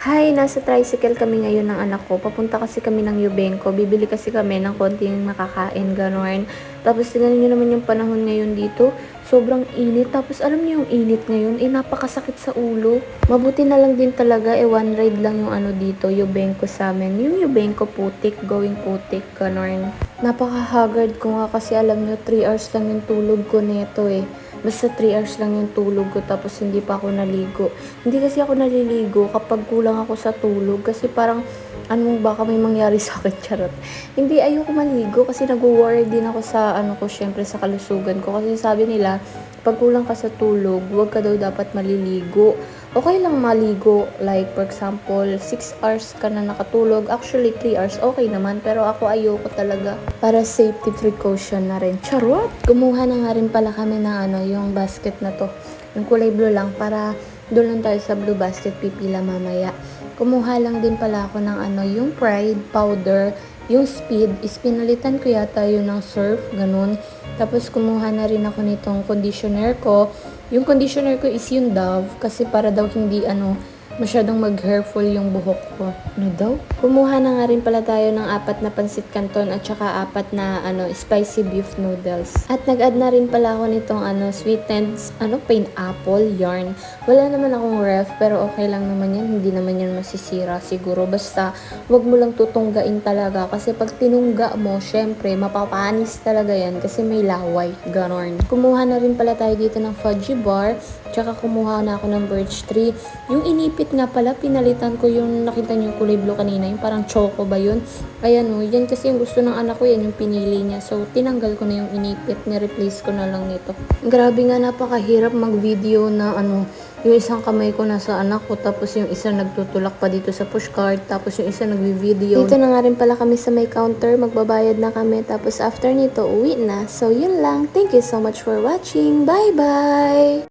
Hi, nasa tricycle kami ngayon ng anak ko. Papunta kasi kami ng Yubenko. Bibili kasi kami ng konting makakain, gano'n. Tapos tingnan niyo naman yung panahon ngayon dito. Sobrang init. Tapos alam niyo yung init ngayon, napakasakit sa ulo. Mabuti na lang din talaga, one ride lang yung ano dito, Yubenko sa amin. Yung Yubenko Putik, going Putik, gano'n. Napaka-haggard ko nga kasi alam niyo, 3 hours lang yung tulog ko neto eh. Basta 3 hours lang yung tulog ko tapos hindi pa ako naligo. Hindi kasi ako naliligo kapag kulang ako sa tulog kasi parang baka may mangyari sa akin, charot. Hindi, ayoko maligo kasi nag-worry din ako sa syempre sa kalusugan ko. Kasi sabi nila, pag kulang ka sa tulog, huwag ka daw dapat maliligo. Okay lang maligo, like for example, 6 hours ka na nakatulog. Actually, 3 hours, okay naman. Pero ako ayoko talaga. Para safety precaution na rin. Charot! Kumuha na nga rin pala kami ng yung basket na to. Yung kulay blue lang para doon lang tayo sa blue basket pipila mamaya. Kumuha lang din pala ako ng yung Pride powder, yung Speed, pinalitan ko yata yun ng Surf, ganun. Tapos kumuha na rin ako nitong conditioner ko. Yung conditioner ko is yung Dove kasi para daw hindi masyadong mag-hairful yung buhok ko. Ano daw? Kumuha na nga rin pala tayo ng 4 na pansit canton at saka 4 na spicy beef noodles. At nag-add na rin pala ako nitong sweetened pineapple yarn. Wala naman akong ref pero okay lang naman yan. Hindi naman yan masisira siguro. Basta wag mo lang tutunggain talaga kasi pag tinungga mo, syempre mapapanis talaga yan kasi may laway. Ganon. Kumuha na rin pala tayo dito ng fudgy bar. Tsaka kumuha na ako ng birch tree. Yung inipit nga pala, pinalitan ko yung nakita niyo kulay blue kanina. Yung parang choco ba yun? Ayan o, yan kasi yung gusto ng anak ko, yan yung pinili niya. So, tinanggal ko na yung inipit. Ni-replace ko na lang nito. Grabe nga, napakahirap mag-video na yung isang kamay ko nasa anak ko, tapos yung isa nagtutulak pa dito sa pushcart, tapos yung isa nagvi-video. Dito na nga rin pala kami sa may counter, magbabayad na kami, tapos after nito, uwi na. So, yun lang. Thank you so much for watching. Bye-bye!